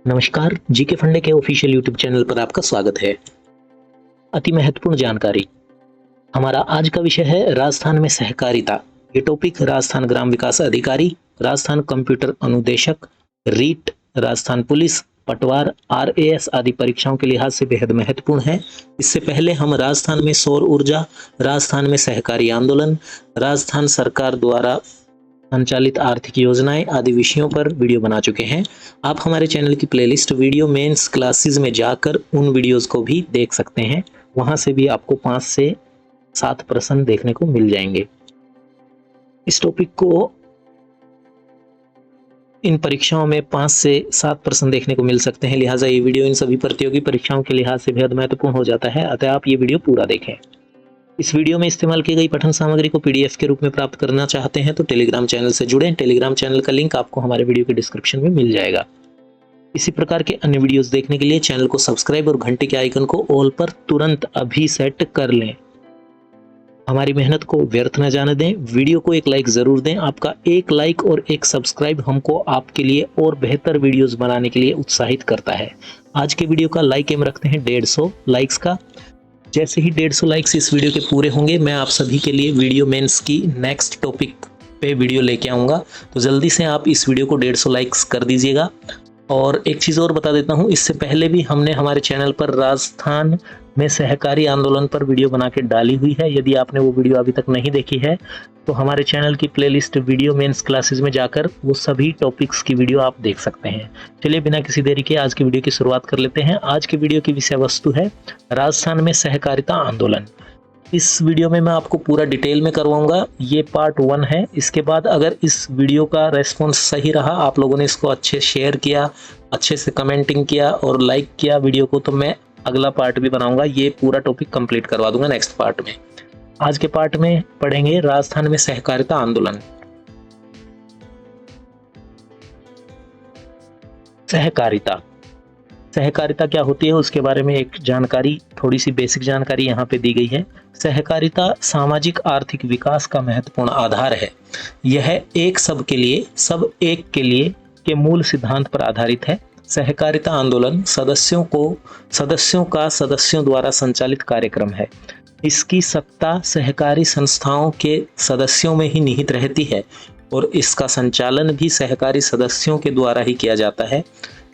नमस्कार, जीके फंडे के ऑफिशियल यूट्यूब चैनल पर आपका स्वागत है। अति महत्वपूर्ण जानकारी। हमारा आज का विषय है राजस्थान में सहकारिता। ये टॉपिक राजस्थान ग्राम विकास अधिकारी, राजस्थान कंप्यूटर अनुदेशक, रीट, राजस्थान पुलिस, पटवार, आरएएस आदि परीक्षाओं के लिहाज से बेहद महत्वपूर्ण है। इससे पहले हम राजस्थान में सौर ऊर्जा, राजस्थान में सहकारी आंदोलन, राजस्थान सरकार द्वारा संचालित आर्थिक योजनाएं आदि विषयों पर वीडियो बना चुके हैं। आप हमारे चैनल की प्लेलिस्ट वीडियो मेंस क्लासेस में जाकर उन वीडियोस को भी देख सकते हैं। वहां से भी आपको 5 से 7 प्रश्न देखने को मिल जाएंगे। इस टॉपिक को इन परीक्षाओं में 5 से 7 प्रश्न देखने को मिल सकते हैं, लिहाजा ये वीडियो इन सभी प्रतियोगी परीक्षाओं के लिहाज से बेहद महत्वपूर्ण हो जाता है। अतः आप ये वीडियो पूरा देखें। इस वीडियो में इस्तेमाल की गई पठन सामग्री को पीडीएफ के रूप में प्राप्त करना चाहते हैं तो टेलीग्राम चैनल से जुड़ें। टेलीग्राम चैनल का लिंक आपको हमारे वीडियो के डिस्क्रिप्शन में मिल जाएगा। इसी प्रकार के अन्य वीडियोस देखने के लिए चैनल को सब्सक्राइब और घंटे के आइकन को ऑल पर तुरंत अभी सेट कर लें। हमारी मेहनत को व्यर्थ न जाने दें। वीडियो को एक लाइक जरूर दें। आपका एक लाइक और एक सब्सक्राइब हमको आपके लिए और बेहतर वीडियोस बनाने के लिए उत्साहित करता है। आज के वीडियो का लाइक एम रखते हैं 150 लाइक्स का। जैसे ही 150 लाइक्स इस वीडियो के पूरे होंगे, मैं आप सभी के लिए वीडियो मेंस की नेक्स्ट टॉपिक पे वीडियो लेके आऊँगा। तो जल्दी से आप इस वीडियो को 150 लाइक्स कर दीजिएगा। और एक चीज़ और बता देता हूँ, इससे पहले भी हमने हमारे चैनल पर राजस्थान में सहकारी आंदोलन पर वीडियो बना के डाली हुई है। यदि आपने वो वीडियो अभी तक नहीं देखी है तो हमारे चैनल की प्लेलिस्ट वीडियो मेंस क्लासेस में जाकर वो सभी टॉपिक्स की वीडियो आप देख सकते हैं। चलिए बिना किसी देरी के आज की वीडियो की शुरुआत कर लेते हैं। आज की वीडियो की विषय वस्तु है राजस्थान में सहकारिता आंदोलन। इस वीडियो में मैं आपको पूरा डिटेल में करवाऊंगा। ये पार्ट 1 है। इसके बाद अगर इस वीडियो का रेस्पॉन्स सही रहा, आप लोगों ने इसको अच्छे शेयर किया, अच्छे से कमेंटिंग किया और लाइक किया वीडियो को, तो मैं अगला पार्ट भी बनाऊंगा। ये पूरा टॉपिक कंप्लीट करवा दूंगा नेक्स्ट पार्ट में। आज के पार्ट में पढ़ेंगे राजस्थान में सहकारिता आंदोलन। सहकारिता सहकारिता क्या होती है उसके बारे में एक जानकारी, थोड़ी सी बेसिक जानकारी यहाँ पे दी गई है। सहकारिता सामाजिक आर्थिक विकास का महत्वपूर्ण आधार है। यह एक सब के लिए, सब एक के लिए के मूल सिद्धांत पर आधारित है। सहकारिता आंदोलन सदस्यों का सदस्यों द्वारा संचालित कार्यक्रम है। इसकी सत्ता सहकारी संस्थाओं के सदस्यों में ही निहित रहती है और इसका संचालन भी सहकारी सदस्यों के द्वारा ही किया जाता है।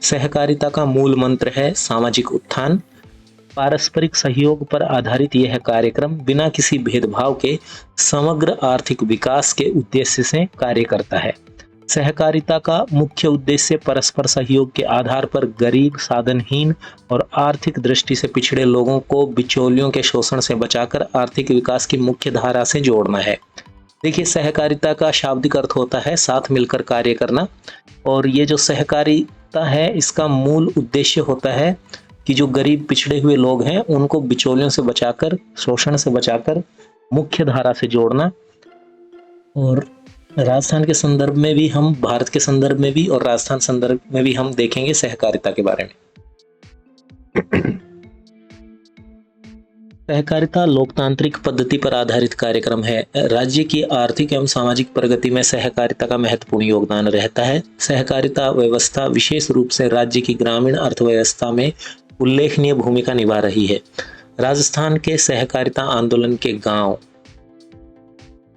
सहकारिता का मूल मंत्र है सामाजिक उत्थान। पारस्परिक सहयोग पर आधारित यह कार्यक्रम बिना किसी भेदभाव के समग्र आर्थिक विकास के उद्देश्य से कार्य करता है। सहकारिता का मुख्य उद्देश्य परस्पर सहयोग के आधार पर गरीब, साधनहीन और आर्थिक दृष्टि से पिछड़े लोगों को बिचौलियों के शोषण से बचाकर आर्थिक विकास की मुख्य धारा से जोड़ना है। देखिए, सहकारिता का शाब्दिक अर्थ होता है साथ मिलकर कार्य करना। और ये जो सहकारिता है, इसका मूल उद्देश्य होता है कि जो गरीब पिछड़े हुए लोग हैं उनको बिचौलियों से बचाकर, शोषण से बचाकर मुख्य धारा से जोड़ना। और राजस्थान के संदर्भ में भी हम, भारत के संदर्भ में भी और राजस्थान संदर्भ में भी हम देखेंगे सहकारिता के बारे में। सहकारिता लोकतांत्रिक पद्धति पर आधारित कार्यक्रम है। राज्य की आर्थिक एवं सामाजिक प्रगति में सहकारिता का महत्वपूर्ण योगदान रहता है। सहकारिता व्यवस्था विशेष रूप से राज्य की ग्रामीण अर्थव्यवस्था में उल्लेखनीय भूमिका निभा रही है। राजस्थान के सहकारिता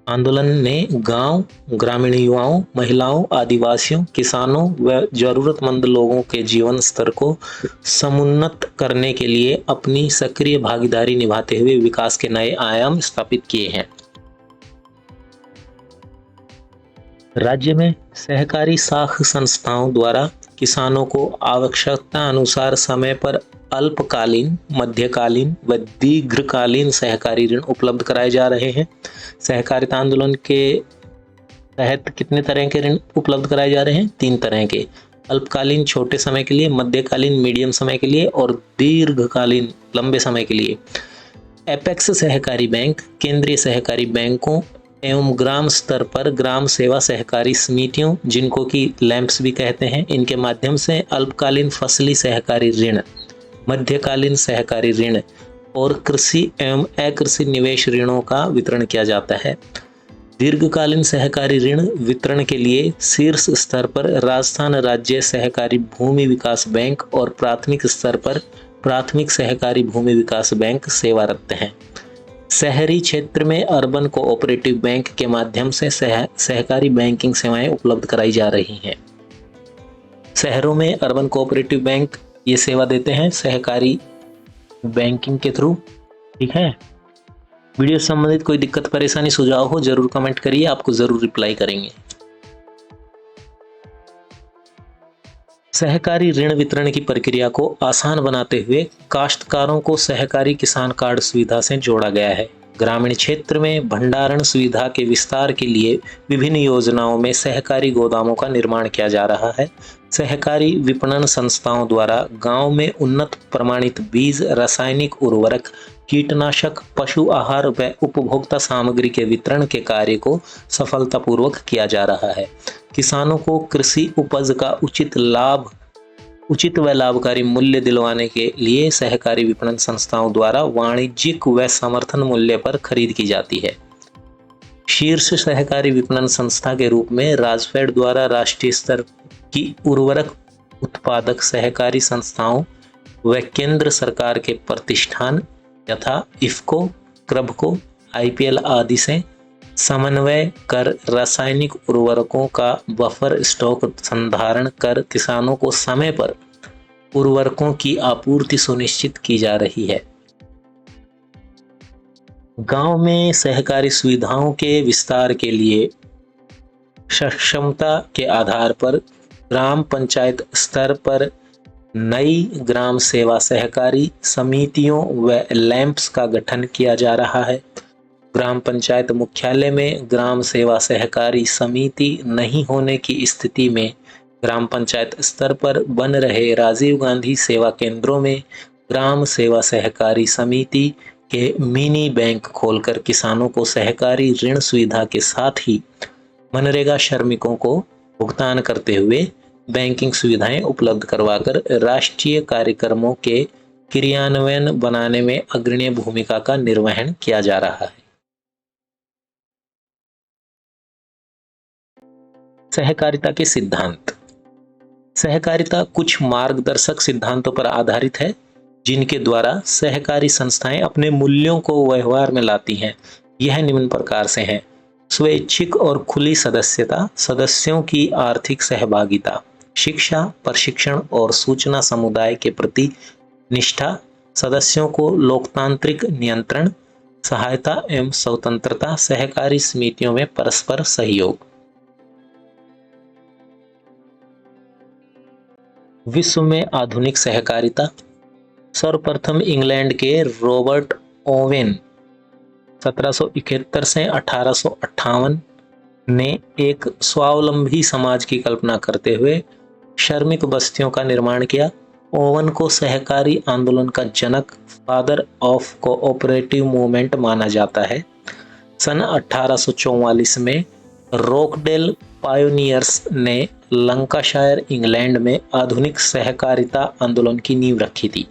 आंदोलन ने गांव, ग्रामीण युवाओं, महिलाओं, आदिवासियों, किसानों व जरूरतमंद लोगों के जीवन स्तर को समुन्नत करने के लिए अपनी सक्रिय भागीदारी निभाते हुए विकास के नए आयाम स्थापित किए हैं। राज्य में सहकारी साख संस्थाओं द्वारा किसानों को आवश्यकता अनुसार समय पर अल्पकालीन, मध्यकालीन व दीर्घकालीन सहकारी ऋण उपलब्ध कराए जा रहे हैं। सहकारिता आंदोलन के तहत कितने तरह के ऋण उपलब्ध कराए जा रहे हैं? 3 तरह के। अल्पकालीन छोटे समय के लिए, मध्यकालीन मीडियम समय के लिए और दीर्घकालीन लंबे समय के लिए। एपेक्स सहकारी बैंक केंद्रीय सहकारी बैंकों एवं ग्राम स्तर पर ग्राम सेवा सहकारी समितियों, जिनको कि लैंप्स भी कहते हैं, इनके माध्यम से अल्पकालीन फसली सहकारी ऋण, मध्यकालीन सहकारी ऋण और कृषि एवं अकृषि निवेश ऋणों का वितरण किया जाता है। दीर्घकालीन सहकारी ऋण वितरण के लिए शीर्ष स्तर पर राजस्थान राज्य सहकारी भूमि विकास बैंक और प्राथमिक स्तर पर प्राथमिक सहकारी भूमि विकास बैंक सेवारत हैं। शहरी क्षेत्र में अर्बन कोऑपरेटिव बैंक के माध्यम से सहकारी बैंकिंग सेवाएं उपलब्ध कराई जा रही हैं। शहरों में अर्बन कोऑपरेटिव बैंक ये सेवा देते हैं सहकारी बैंकिंग के थ्रू। ठीक है, वीडियो से संबंधित कोई दिक्कत परेशानी सुझाव हो जरूर कमेंट करिए, आपको जरूर रिप्लाई करेंगे। सहकारी ऋण वितरण की प्रक्रिया को आसान बनाते हुए काश्तकारों को सहकारी किसान कार्ड सुविधा से जोड़ा गया है। ग्रामीण क्षेत्र में भंडारण सुविधा के विस्तार के लिए विभिन्न योजनाओं में सहकारी गोदामों का निर्माण किया जा रहा है। सहकारी विपणन संस्थाओं द्वारा गांव में उन्नत प्रमाणित बीज, रासायनिक उर्वरक, कीटनाशक, पशु आहार व उपभोक्ता सामग्री के वितरण के कार्य को सफलतापूर्वक किया जा रहा है। किसानों को कृषि उपज का उचित व लाभकारी मूल्य दिलवाने के लिए सहकारी विपणन संस्थाओं द्वारा वाणिज्यिक व समर्थन मूल्य पर खरीद की जाती है। शीर्ष सहकारी विपणन संस्था के रूप में राजफेड द्वारा राष्ट्रीय स्तर की उर्वरक उत्पादक सहकारी संस्थाओं व केंद्र सरकार के प्रतिष्ठान यथा इफ्को, क्रबको, आईपीएल आदि से समन्वय कर रासायनिक उर्वरकों का बफर स्टॉक संधारण कर किसानों को समय पर उर्वरकों की आपूर्ति सुनिश्चित की जा रही है। गांव में सहकारी सुविधाओं के विस्तार के लिए सक्षमता के आधार पर ग्राम पंचायत स्तर पर नई ग्राम सेवा सहकारी समितियों व लैंप्स का गठन किया जा रहा है। ग्राम पंचायत मुख्यालय में ग्राम सेवा सहकारी समिति नहीं होने की स्थिति में ग्राम पंचायत स्तर पर बन रहे राजीव गांधी सेवा केंद्रों में ग्राम सेवा सहकारी समिति के मिनी बैंक खोलकर किसानों को सहकारी ऋण सुविधा के साथ ही मनरेगा श्रमिकों को भुगतान करते हुए बैंकिंग सुविधाएं उपलब्ध करवाकर राष्ट्रीय कार्यक्रमों के क्रियान्वयन बनाने में अग्रणी भूमिका का निर्वहन किया जा रहा है। सहकारिता के सिद्धांत। सहकारिता कुछ मार्गदर्शक सिद्धांतों पर आधारित है जिनके द्वारा सहकारी संस्थाएं अपने मूल्यों को व्यवहार में लाती हैं। यह निम्न प्रकार से हैं: स्वैच्छिक और खुली सदस्यता, सदस्यों की आर्थिक सहभागिता, शिक्षा, प्रशिक्षण और सूचना समुदाय के प्रति निष्ठा, सदस्यों को लोकतांत्रिक नियंत्रण, सहायता एवं स्वतंत्रता, सहकारी समितियों में परस्पर सहयोग। विश्व में आधुनिक सहकारिता। सर्वप्रथम इंग्लैंड के रॉबर्ट ओवेन 1771 से 1858 ने एक स्वावलंबी समाज की कल्पना करते हुए श्रमिक बस्तियों का निर्माण किया। ओवन को सहकारी आंदोलन का जनक, फादर ऑफ कोऑपरेटिव मूवमेंट माना जाता है। सन 1844 में रोकडेल पायोनियर्स ने लंकाशायर इंग्लैंड में आधुनिक सहकारिता आंदोलन की नींव रखी थी।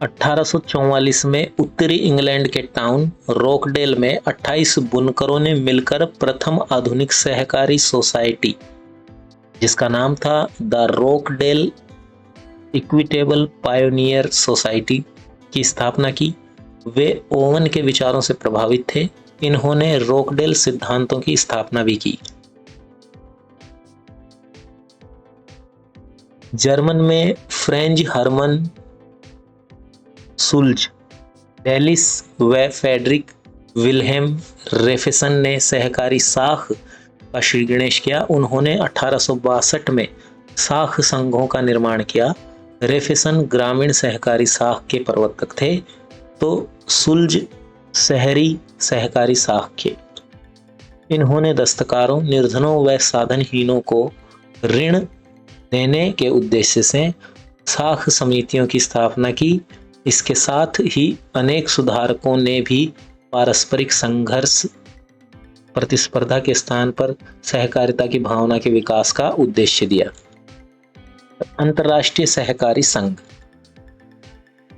1844 में उत्तरी इंग्लैंड के टाउन रोकडेल में 28 बुनकरों ने मिलकर प्रथम आधुनिक सहकारी सोसाइटी, जिसका नाम था द रोकडेल इक्विटेबल पायोनियर सोसाइटी, की स्थापना की। वे ओवन के विचारों से प्रभावित थे। इन्होंने रोकडेल सिद्धांतों की स्थापना भी की। जर्मन में फ्रेंच हर्मन सुल्ज, डेलिस व फेडरिक विल्हेम रेफेसन ने सहकारी साख का श्री गणेश किया। उन्होंने 1862 में साख संघों का निर्माण किया। रेफेसन ग्रामीण सहकारी साख के प्रवर्तक थे तो सुल्ज शहरी सहकारी साख के। इन्होंने दस्तकारों, निर्धनों व साधनहीनों को ऋण देने के उद्देश्य से साख समितियों की स्थापना की। इसके साथ ही अनेक सुधारकों ने भी पारस्परिक संघर्ष, प्रतिस्पर्धा के स्थान पर सहकारिता की भावना के विकास का उद्देश्य दिया। अंतर्राष्ट्रीय सहकारी संघ।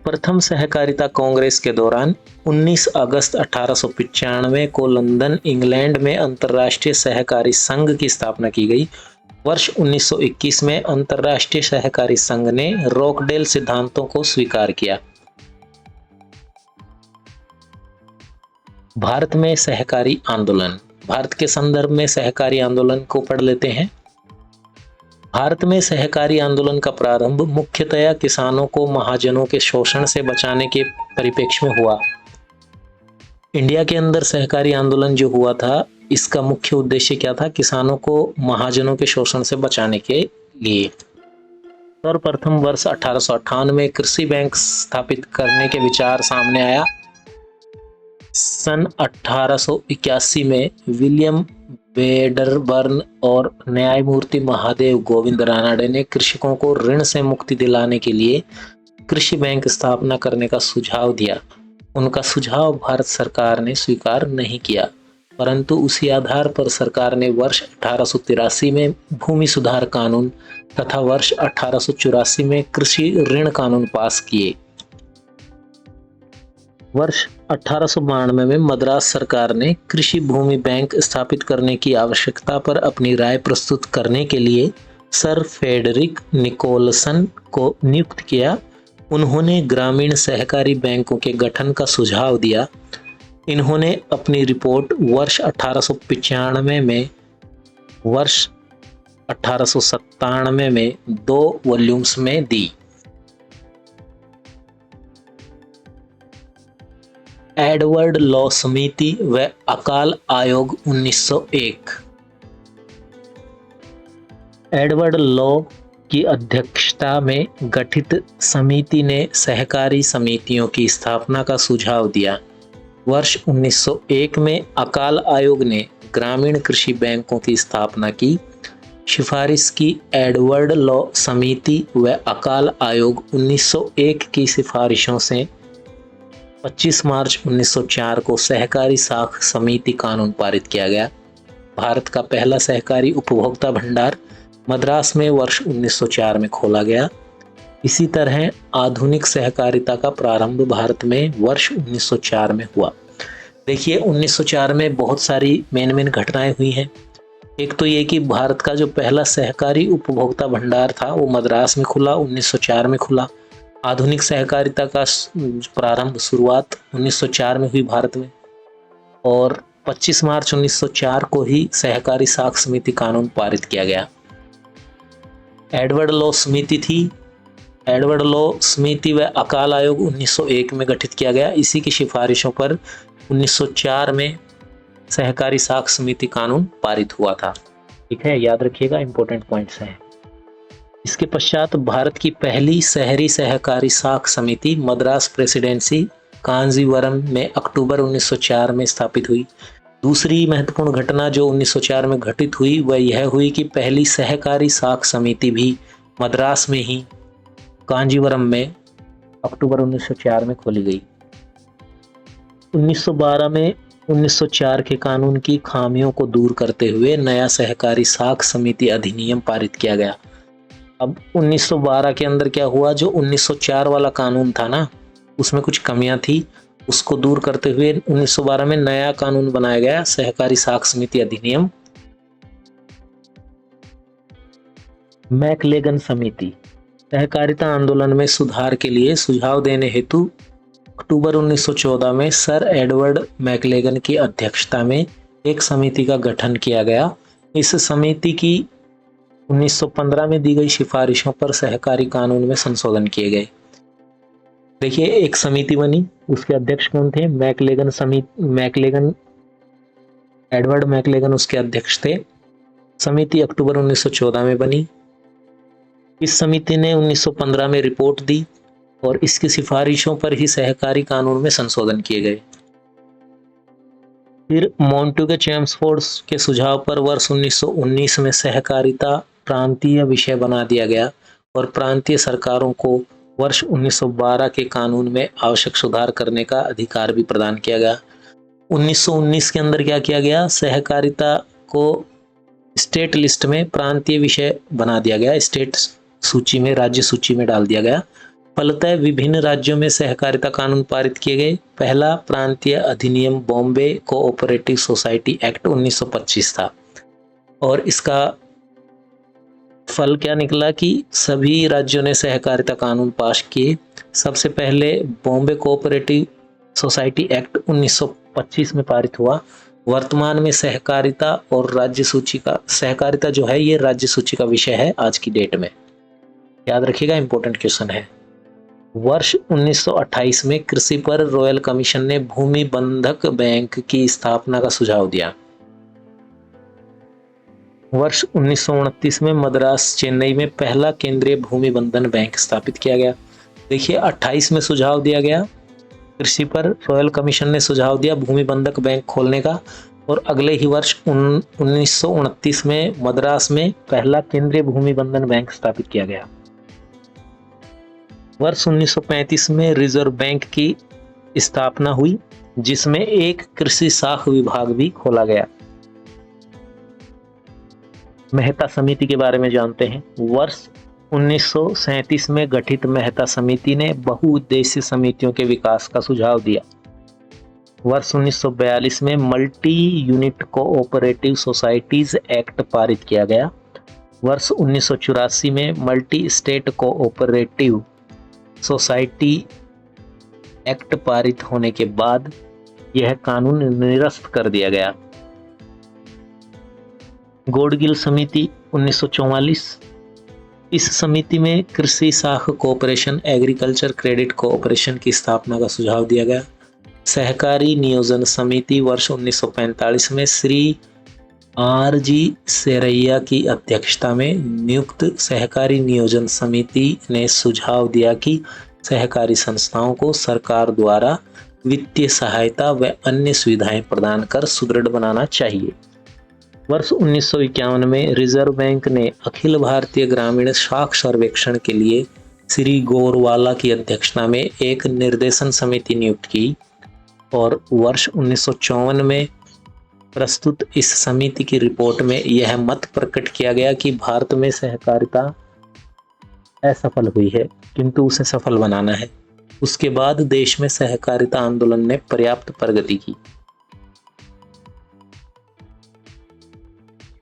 प्रथम सहकारिता कांग्रेस के दौरान 19 अगस्त 1895 को लंदन, इंग्लैंड में अंतर्राष्ट्रीय सहकारी संघ की स्थापना की गई। वर्ष 1921 में अंतर्राष्ट्रीय सहकारी संघ ने रॉकडेल सिद्धांतों को स्वीकार किया। भारत में सहकारी आंदोलन। भारत के संदर्भ में सहकारी आंदोलन को पढ़ लेते हैं। भारत में सहकारी आंदोलन का प्रारंभ मुख्यतया किसानों को महाजनों के शोषण से बचाने के परिप्रेक्ष्य में हुआ। इंडिया के अंदर सहकारी आंदोलन जो हुआ था, इसका मुख्य उद्देश्य क्या था? किसानों को महाजनों के शोषण से बचाने के लिए। सर्वप्रथम वर्ष 1858 में कृषि बैंक स्थापित करने के विचार सामने आया। सन 1881 में विलियम वेडरबर्न और न्यायमूर्ति महादेव गोविंद रानडे ने कृषकों को ऋण से मुक्ति दिलाने के लिए कृषि बैंक स्थापना करने का सुझाव दिया। उनका सुझाव भारत सरकार ने स्वीकार नहीं किया, परंतु उसी आधार पर सरकार ने वर्ष 1883 में भूमि सुधार कानून तथा वर्ष 1884 में कृषि ऋण कानून पास किए। वर्ष 1892 में मद्रास सरकार ने कृषि भूमि बैंक स्थापित करने की आवश्यकता पर अपनी राय प्रस्तुत करने के लिए सर फ्रेडरिक निकोलसन को नियुक्त किया। उन्होंने ग्रामीण सहकारी बैंकों के गठन का सुझाव दिया। इन्होंने अपनी रिपोर्ट वर्ष 1895 में वर्ष 1897 में 2 वॉल्यूम्स में दी। एडवर्ड लॉ समिति व अकाल आयोग 1901। एडवर्ड लॉ की अध्यक्षता में गठित समिति ने सहकारी समितियों की स्थापना का सुझाव दिया। वर्ष 1901 में अकाल आयोग ने ग्रामीण कृषि बैंकों की स्थापना की सिफारिश की। एडवर्ड लॉ समिति व अकाल आयोग 1901 की सिफारिशों से 25 मार्च 1904 को सहकारी साख समिति कानून पारित किया गया। भारत का पहला सहकारी उपभोक्ता भंडार मद्रास में वर्ष 1904 में खोला गया। इसी तरह आधुनिक सहकारिता का प्रारंभ भारत में वर्ष 1904 में हुआ। देखिए 1904 में बहुत सारी मेन घटनाएं हुई हैं। एक तो ये कि भारत का जो पहला सहकारी उपभोक्ता भंडार था वो मद्रास में खुला, 1904 में खुला। आधुनिक सहकारिता का प्रारंभ शुरुआत 1904 में हुई भारत में, और 25 मार्च 1904 को ही सहकारी साख समिति कानून पारित किया गया। एडवर्ड लॉ समिति थी। एडवर्ड लॉ समिति व अकाल आयोग 1901 में गठित किया गया। इसी की सिफारिशों पर 1904 में सहकारी साख समिति कानून पारित हुआ था। ठीक है, याद रखिएगा, इंपॉर्टेंट पॉइंट्स हैं। इसके पश्चात भारत की पहली शहरी सहकारी साख समिति मद्रास प्रेसिडेंसी कांजीवरम में अक्टूबर 1904 में स्थापित हुई। दूसरी महत्वपूर्ण घटना जो 1904 में घटित हुई वह यह हुई कि पहली सहकारी साख समिति भी मद्रास में ही कांजीवरम में अक्टूबर 1904 में खोली गई। 1912 में 1904 के कानून की खामियों को दूर करते हुए नया सहकारी साख समिति अधिनियम पारित किया गया। अब 1912 के अंदर क्या हुआ, जो 1904 वाला कानून था ना, उसमें कुछ कमियां थी, उसको दूर करते हुए 1912 में नया कानून बनाया गया, सहकारी साख समिति अधिनियम। मैकलेगन समिति सहकारिता आंदोलन में सुधार के लिए सुझाव देने हेतु अक्टूबर 1914 में सर एडवर्ड मैकलेगन की अध्यक्षता में एक समिति का गठन किया गया। इस समिति की 1915 में दी गई सिफारिशों पर सहकारी कानून में संशोधन किए गए। देखिए एक समिति बनी, उसके अध्यक्ष कौन थे? मैकलेगन मैकलेगन, एडवर्ड मैकलेगन उसके अध्यक्ष थे। समिति अक्टूबर 1914 में बनी। इस समिति ने 1915 में रिपोर्ट दी और इसकी सिफारिशों पर ही सहकारी कानून में संशोधन किए गए। फिर मॉन्टेग्यू चेम्सफोर्ड के सुझाव पर वर्ष 1919 में सहकारिता प्रांतीय विषय बना दिया गया और प्रांतीय सरकारों को वर्ष 1912 के कानून में आवश्यक सुधार करने का अधिकार भी प्रदान किया गया। 1919 के अंदर क्या किया गया, सहकारिता को स्टेट लिस्ट में प्रांतीय विषय बना दिया गया, स्टेट सूची में, राज्य सूची में डाल दिया गया। फलतः विभिन्न राज्यों में सहकारिता कानून पारित किए गए। पहला प्रांतीय अधिनियम बॉम्बे कोऑपरेटिव सोसाइटी एक्ट 1925 था और इसका फल क्या निकला कि सभी राज्यों ने सहकारिता कानून पास किए। सबसे पहले बॉम्बे कोऑपरेटिव सोसाइटी एक्ट 1925 में पारित हुआ। वर्तमान में सहकारिता और राज्य सूची का, सहकारिता जो है ये राज्य सूची का विषय है आज की डेट में, याद रखिएगा, इंपॉर्टेंट क्वेश्चन है। वर्ष 1928 में कृषि पर रॉयल कमीशन ने भूमि बंधक बैंक की स्थापना का सुझाव दिया। वर्ष 1929 में मद्रास चेन्नई में पहला केंद्रीय भूमि बंधन बैंक स्थापित किया गया। देखिए 28 में सुझाव दिया गया कृषि पर, रॉयल कमीशन ने सुझाव दिया भूमि बंधक बैंक खोलने का, और अगले ही वर्ष 1929 में मद्रास में पहला केंद्रीय भूमि बंधन बैंक स्थापित किया गया। वर्ष 1935 में रिजर्व बैंक की स्थापना हुई जिसमें एक कृषि शाख विभाग भी खोला गया। मेहता समिति के बारे में जानते हैं। वर्ष 1937 में गठित मेहता समिति ने बहुउद्देशीय समितियों के विकास का सुझाव दिया। वर्ष 1942 में multi unit cooperative societies act पारित किया गया। वर्ष 1984 में multi state cooperative society act पारित होने के बाद यह कानून निरस्त कर दिया गया। गॉडगिल समिति 1944, इस समिति में कृषि शाख कोऑपरेशन, एग्रीकल्चर क्रेडिट कोऑपरेशन की स्थापना का सुझाव दिया गया। सहकारी नियोजन समिति वर्ष 1945 में श्री आर.जी. सेरैया की अध्यक्षता में नियुक्त सहकारी नियोजन समिति ने सुझाव दिया कि सहकारी संस्थाओं को सरकार द्वारा वित्तीय सहायता व अन्य सुविधाएं प्रदान कर सुदृढ़ बनाना चाहिए। वर्ष 1951 में रिजर्व बैंक ने अखिल भारतीय ग्रामीण शाख सर्वेक्षण के लिए श्री गोरवाला की अध्यक्षता में एक निर्देशन समिति नियुक्त की और वर्ष 1954 में प्रस्तुत इस समिति की रिपोर्ट में यह मत प्रकट किया गया कि भारत में सहकारिता असफल हुई है किंतु उसे सफल बनाना है। उसके बाद देश में सहकारिता आंदोलन ने पर्याप्त प्रगति की।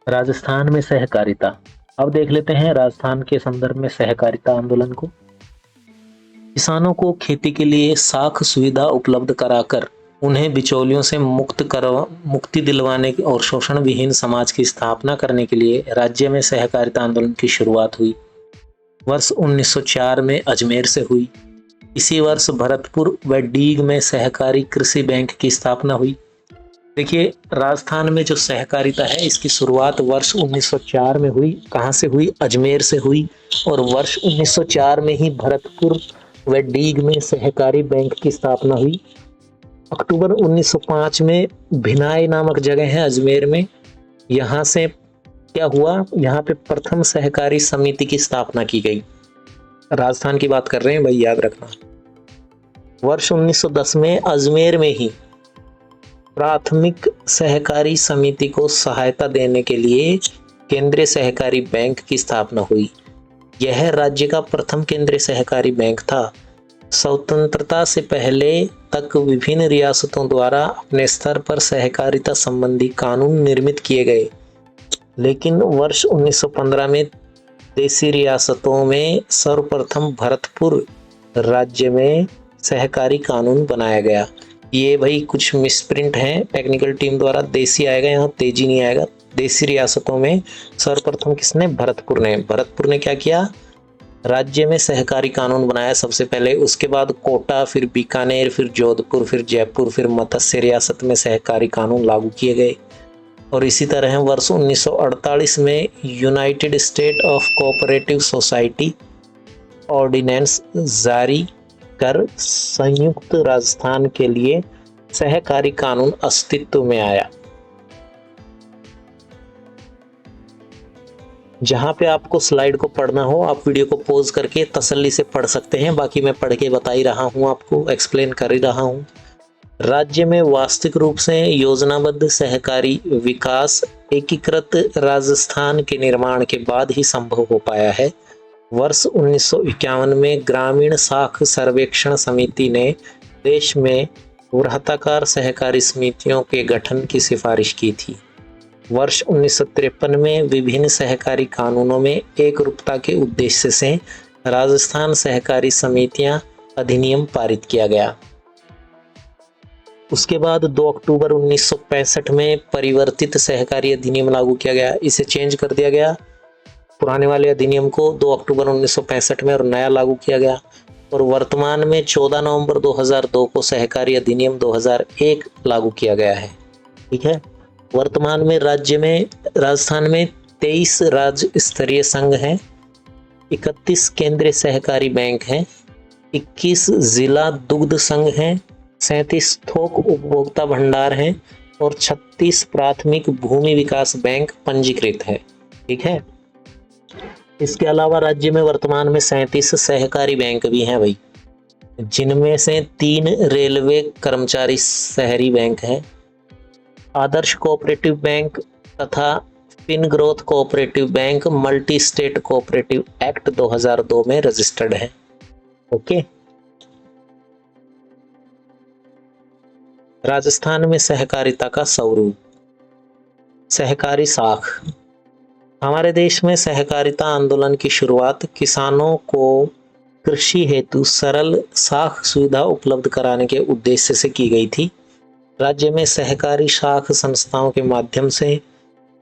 राजस्थान में सहकारिता, अब देख लेते हैं राजस्थान के संदर्भ में सहकारिता आंदोलन को। किसानों को खेती के लिए साख सुविधा उपलब्ध कराकर उन्हें बिचौलियों से मुक्ति दिलवाने और शोषण विहीन समाज की स्थापना करने के लिए राज्य में सहकारिता आंदोलन की शुरुआत हुई। वर्ष 1904 में अजमेर से हुई। इसी वर्ष भरतपुर व डीग में सहकारी कृषि बैंक की स्थापना हुई। देखिए राजस्थान में जो सहकारिता है इसकी शुरुआत वर्ष 1904 में हुई। कहाँ से हुई? अजमेर से हुई। और वर्ष 1904 में ही भरतपुर व डीग में सहकारी बैंक की स्थापना हुई। अक्टूबर 1905 में भिनाई नामक जगह है अजमेर में, यहाँ से क्या हुआ, यहाँ पे प्रथम सहकारी समिति की स्थापना की गई। राजस्थान की बात कर रहे हैं भाई, याद रखना। वर्ष 1910 में अजमेर में ही प्राथमिक सहकारी समिति को सहायता देने के लिए केंद्रीय सहकारी बैंक की स्थापना हुई। यह राज्य का प्रथम केंद्रीय सहकारी बैंक था। स्वतंत्रता से पहले तक विभिन्न रियासतों द्वारा अपने स्तर पर सहकारिता संबंधी कानून निर्मित किए गए, लेकिन वर्ष 1915 में देशी रियासतों में सर्वप्रथम भरतपुर राज्य में सहकारी कानून बनाया गया। ये भाई कुछ मिसप्रिंट हैं टेक्निकल टीम द्वारा, देशी आएगा यहाँ, तेजी नहीं आएगा। देशी रियासतों में सर्वप्रथम किसने? भरतपुर ने। भरतपुर ने क्या किया? राज्य में सहकारी कानून बनाया सबसे पहले। उसके बाद कोटा, फिर बीकानेर, फिर जोधपुर, फिर जयपुर, फिर मत्स्य रियासत में सहकारी कानून लागू किए गए। और इसी तरह वर्ष 1948 में United State of cooperative society ordinance जारी कर संयुक्त राजस्थान के लिए सहकारी कानून अस्तित्व में आया। जहाँ पे आपको स्लाइड को पढ़ना हो आप वीडियो को पॉज करके तसल्ली से पढ़ सकते हैं, बाकी मैं पढ़ के बता ही रहा हूँ, आपको एक्सप्लेन कर ही रहा हूँ। राज्य में वास्तविक रूप से योजनाबद्ध सहकारी विकास एकीकृत राजस्थान के निर्माण के बाद ही संभव हो पाया है। वर्ष 1951 में ग्रामीण साख सर्वेक्षण समिति ने देश में वृहताकार सहकारी समितियों के गठन की सिफारिश की थी। वर्ष 1953 में विभिन्न सहकारी कानूनों में एकरूपता के उद्देश्य से राजस्थान सहकारी समितियां अधिनियम पारित किया गया। उसके बाद 2 अक्टूबर 1965 में परिवर्तित सहकारी अधिनियम लागू किया गया। इसे चेंज कर दिया गया, पुराने वाले अधिनियम को 2 अक्टूबर 1965 में, और नया लागू किया गया। और वर्तमान में 14 नवंबर 2002 को सहकारी अधिनियम 2001 लागू किया गया है। ठीक है। वर्तमान में राजस्थान में 23 राज्य स्तरीय संघ हैं, 31 केंद्रीय सहकारी बैंक हैं, 21 जिला दुग्ध संघ हैं, 37 थोक उपभोक्ता भंडार हैं और 36 प्राथमिक भूमि विकास बैंक पंजीकृत है। ठीक है। इसके अलावा राज्य में वर्तमान में 37 सहकारी बैंक भी हैं भाई, जिनमें से 3 रेलवे कर्मचारी शहरी बैंक है, आदर्श कोऑपरेटिव बैंक तथा fin growth cooperative bank multi state cooperative act 2002 में रजिस्टर्ड है। ओके। राजस्थान में सहकारिता का स्वरूप। सहकारी साख। हमारे देश में सहकारिता आंदोलन की शुरुआत किसानों को कृषि हेतु सरल साख सुविधा उपलब्ध कराने के उद्देश्य से की गई थी। राज्य में सहकारी साख संस्थाओं के माध्यम से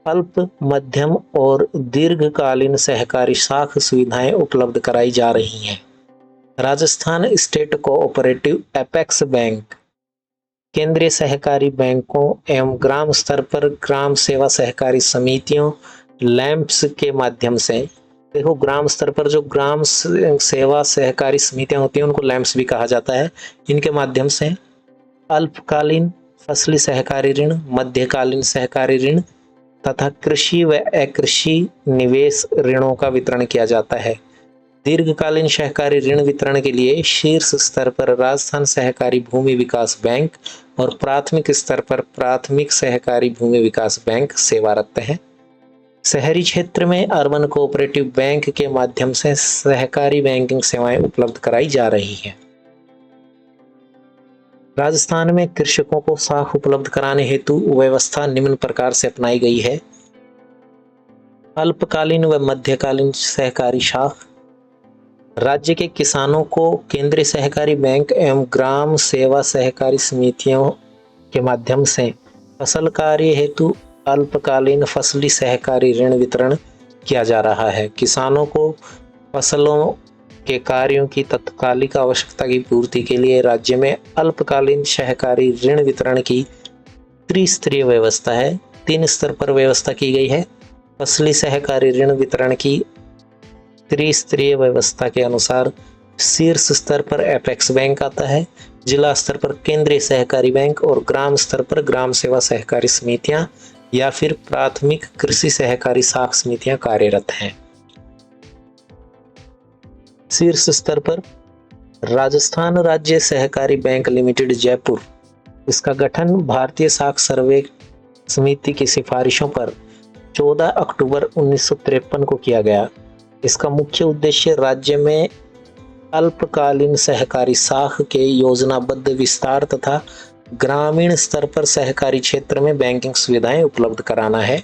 अल्प, मध्यम और दीर्घकालीन सहकारी साख सुविधाएं उपलब्ध कराई जा रही हैं। Rajasthan state cooperative apex bank केंद्रीय सहकारी बैंकों एवं ग्राम स्तर पर ग्राम सेवा सहकारी समितियों लैंप्स के माध्यम से, देखो ग्राम स्तर पर जो ग्राम सेवा सहकारी समितियां होती हैं उनको लैंप्स भी कहा जाता है। इनके माध्यम से अल्पकालीन फसली सहकारी ऋण, मध्यकालीन सहकारी ऋण तथा कृषि व अकृषि निवेश ऋणों का वितरण किया जाता है। दीर्घकालीन सहकारी ऋण वितरण के लिए शीर्ष स्तर पर राजस्थान सहकारी भूमि विकास बैंक और प्राथमिक स्तर पर प्राथमिक सहकारी भूमि विकास बैंक सेवारत हैं। शहरी क्षेत्र में अर्बन कोऑपरेटिव बैंक के माध्यम से सहकारी बैंकिंग सेवाएं उपलब्ध कराई जा रही हैं। राजस्थान में कृषकों को साख उपलब्ध कराने हेतु व्यवस्था निम्न प्रकार से अपनाई गई है। अल्पकालीन व मध्यकालीन सहकारी साख। राज्य के किसानों को केंद्रीय सहकारी बैंक एवं ग्राम सेवा सहकारी समितियों के माध्यम से फसल कार्य हेतु अल्पकालीन फसली सहकारी ऋण वितरण किया जा रहा है। किसानों को फसलों के कार्यों की तत्कालिक आवश्यकता की पूर्ति के लिए राज्य में अल्पकालीन सहकारी ऋण वितरण की त्रिस्तरीय व्यवस्था है। 3 स्तर पर व्यवस्था की गई है। फसली सहकारी ऋण वितरण की त्रिस्तरीय व्यवस्था के अनुसार शीर्ष स्तर पर एपेक्स बैंक आता है, जिला स्तर पर केंद्रीय सहकारी बैंक और ग्राम स्तर पर ग्राम सेवा सहकारी समितियां या फिर प्राथमिक कृषि सहकारी साख समितियां कार्यरत हैं। शीर्ष स्तर पर राजस्थान राज्य सहकारी बैंक लिमिटेड जयपुर, इसका गठन भारतीय साख सर्वे समिति की सिफारिशों पर 14 अक्टूबर 1953 को किया गया। इसका मुख्य उद्देश्य राज्य में अल्पकालीन सहकारी साख के योजनाबद्ध विस्तार तथा ग्रामीण स्तर पर सहकारी क्षेत्र में बैंकिंग सुविधाएं उपलब्ध कराना है।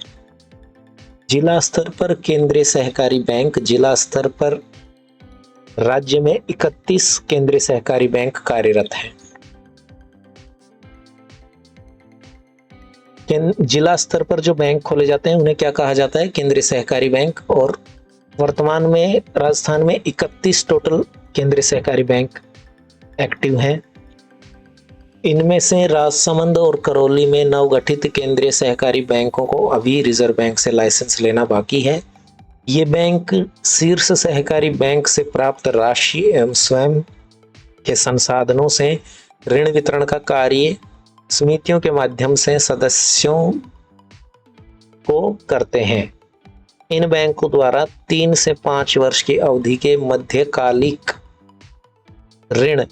जिला स्तर पर केंद्रीय सहकारी बैंक, जिला स्तर पर राज्य में 31 केंद्रीय सहकारी बैंक कार्यरत हैं। जिला स्तर पर जो बैंक खोले जाते हैं उन्हें क्या कहा जाता है? केंद्रीय सहकारी बैंक। और वर्तमान में राजस्थान में 31 टोटल केंद्रीय सहकारी बैंक एक्टिव हैं। इनमें से राजसमंद और करौली में नवगठित केंद्रीय सहकारी बैंकों को अभी रिजर्व बैंक से लाइसेंस लेना बाकी है। ये बैंक शीर्ष सहकारी बैंक से प्राप्त राशि एवं स्वयं के संसाधनों से ऋण वितरण का कार्य समितियों के माध्यम से सदस्यों को करते हैं। इन बैंकों द्वारा 3 से 5 वर्ष की अवधि के मध्यकालिक ऋण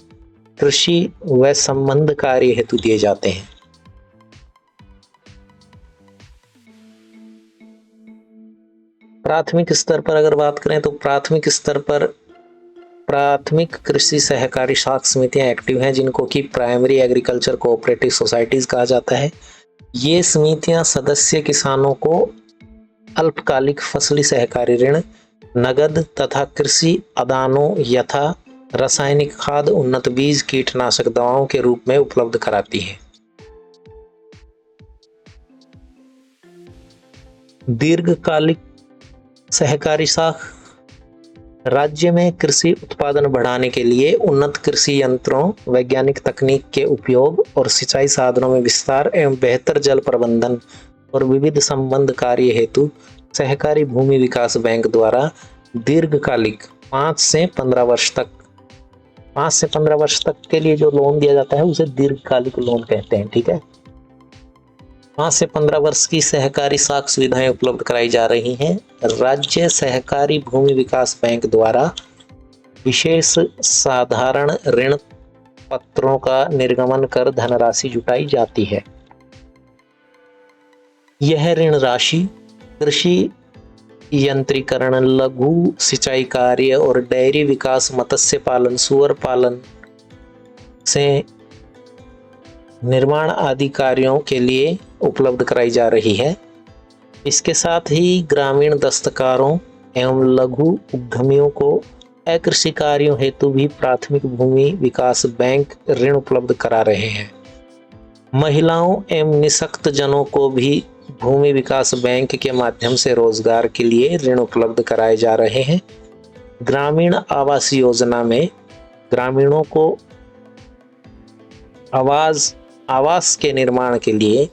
कृषि व संबंध कार्य हेतु दिए जाते हैं। प्राथमिक स्तर पर अगर बात करें तो प्राथमिक स्तर पर प्राथमिक कृषि सहकारी साख समितियां एक्टिव हैं, जिनको कि प्राइमरी एग्रीकल्चर कोऑपरेटिव सोसाइटीज कहा जाता है। ये समितियां सदस्य किसानों को अल्पकालिक फसली सहकारी ऋण, नगद तथा कृषि आदानों यथा रासायनिक खाद, उन्नत बीज, कीटनाशक दवाओं के रूप में उपलब्ध कराती है। दीर्घकालिक सहकारी साख राज्य में कृषि उत्पादन बढ़ाने के लिए उन्नत कृषि यंत्रों, वैज्ञानिक तकनीक के उपयोग और सिंचाई साधनों में विस्तार एवं बेहतर जल प्रबंधन और विविध संबंध कार्य हेतु सहकारी भूमि विकास बैंक द्वारा दीर्घकालिक 5 से 15 वर्ष तक के लिए जो लोन दिया जाता है उसे दीर्घकालिक लोन कहते हैं। ठीक है, 5 से 15 वर्ष की सहकारी साख सुविधाएं उपलब्ध कराई जा रही हैं। राज्य सहकारी भूमि विकास बैंक द्वारा विशेष साधारण ऋण पत्रों का निर्गमन कर धनराशि जुटाई जाती है। यह ऋण राशि कृषि यंत्रीकरण, लघु सिंचाई कार्य और डेयरी विकास, मत्स्य पालन, सुअर पालन से निर्माण आदि कार्यों के लिए उपलब्ध कराई जा रही है। इसके साथ ही ग्रामीण दस्तकारों एवं लघु उद्यमियों को अकृषि कार्यों हेतु भी प्राथमिक भूमि विकास बैंक ऋण उपलब्ध करा रहे हैं। महिलाओं एवं निःशक्त जनों को भी भूमि विकास बैंक के माध्यम से रोजगार के लिए ऋण उपलब्ध कराए जा रहे हैं। ग्रामीण आवास योजना में ग्रामीणों को आवास के निर्माण के लिए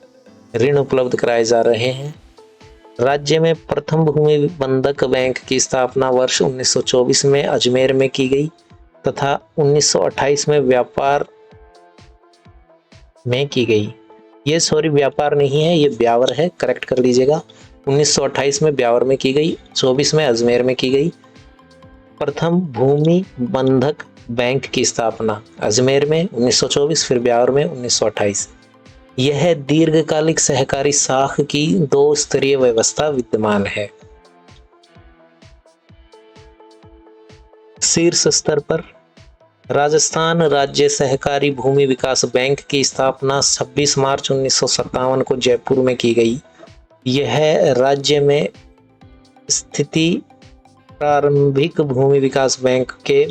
ऋण उपलब्ध कराए जा रहे हैं। राज्य में प्रथम भूमि बंधक बैंक की स्थापना वर्ष 1924 में अजमेर में की गई तथा 1928 में व्यापार में की गई। ये व्यापार नहीं है, ये ब्यावर है, करेक्ट कर लीजिएगा। 1928 में ब्यावर में की गई, 24 में अजमेर में की गई। प्रथम भूमि बंधक बैंक की स्थापना अजमेर में 1924, फिर ब्यावर में 1928। यह दीर्घकालिक सहकारी साख की 2 स्तरीय व्यवस्था विद्यमान है। शीर्ष स्तर पर राजस्थान राज्य सहकारी भूमि विकास बैंक की स्थापना 26 मार्च 1957 को जयपुर में की गई। यह राज्य में स्थिति प्रारंभिक भूमि विकास बैंक के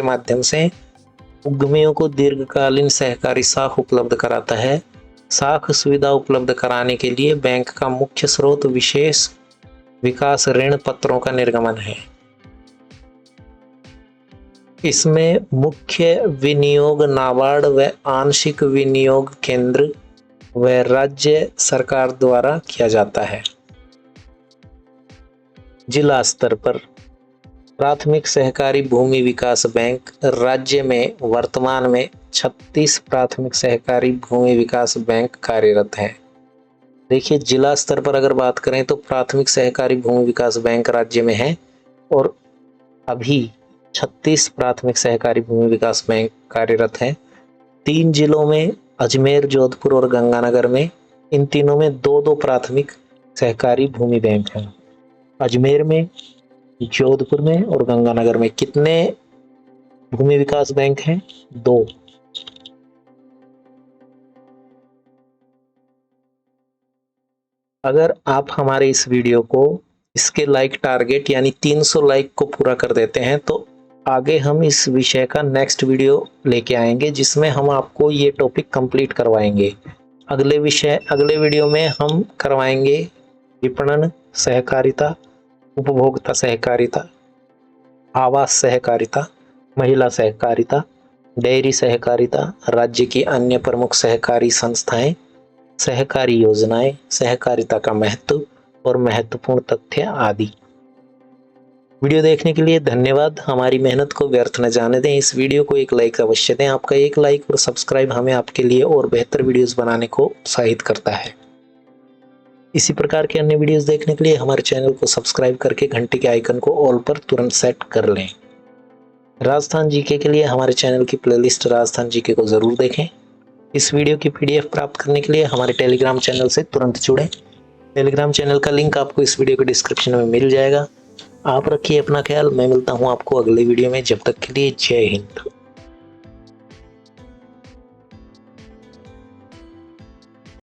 माध्यम से उद्यमियों को दीर्घकालीन सहकारी साख उपलब्ध कराता है। साख सुविधा उपलब्ध कराने के लिए बैंक का मुख्य स्रोत विशेष विकास ऋण पत्रों का निर्गमन है। इसमें मुख्य विनियोग नाबार्ड व आंशिक विनियोग केंद्र व राज्य सरकार द्वारा किया जाता है। जिला स्तर पर प्राथमिक सहकारी भूमि विकास बैंक राज्य में वर्तमान में 36 प्राथमिक सहकारी भूमि विकास बैंक कार्यरत हैं। देखिए, जिला स्तर पर अगर बात करें तो प्राथमिक सहकारी भूमि विकास बैंक राज्य में है और अभी 36 प्राथमिक सहकारी भूमि विकास बैंक कार्यरत हैं। 3 जिलों में अजमेर, जोधपुर और गंगानगर में, इन तीनों में 2-2 प्राथमिक सहकारी भूमि बैंक हैं। अजमेर में, जोधपुर में और गंगानगर में कितने भूमि विकास बैंक हैं? 2। अगर आप हमारे इस वीडियो को इसके लाइक टारगेट यानी 300 लाइक को पूरा कर देते हैं तो आगे हम इस विषय का नेक्स्ट वीडियो लेके आएंगे, जिसमें हम आपको ये टॉपिक कंप्लीट करवाएंगे। अगले वीडियो में हम करवाएंगे विपणन सहकारिता, उपभोक्ता सहकारिता, आवास सहकारिता, महिला सहकारिता, डेयरी सहकारिता, राज्य की अन्य प्रमुख सहकारी संस्थाएं, सहकारी योजनाएं, सहकारिता का महत्व और महत्वपूर्ण तथ्य आदि। वीडियो देखने के लिए धन्यवाद। हमारी मेहनत को व्यर्थ न जाने दें। इस वीडियो को एक लाइक अवश्य दें। आपका एक लाइक और सब्सक्राइब हमें आपके लिए और बेहतर वीडियोस बनाने को उत्साहित करता है। इसी प्रकार के अन्य वीडियोस देखने के लिए हमारे चैनल को सब्सक्राइब करके घंटी के आइकन को ऑल पर तुरंत सेट कर लें। राजस्थान जीके के लिए हमारे चैनल की प्लेलिस्ट राजस्थान जीके को जरूर देखें। इस वीडियो की PDF प्राप्त करने के लिए हमारे टेलीग्राम चैनल से तुरंत जुड़ें। टेलीग्राम चैनल का लिंक आपको इस वीडियो के डिस्क्रिप्शन में मिल जाएगा। आप रखिए अपना ख्याल, मैं मिलता हूँ आपको अगले वीडियो में। जब तक के लिए जय हिंद।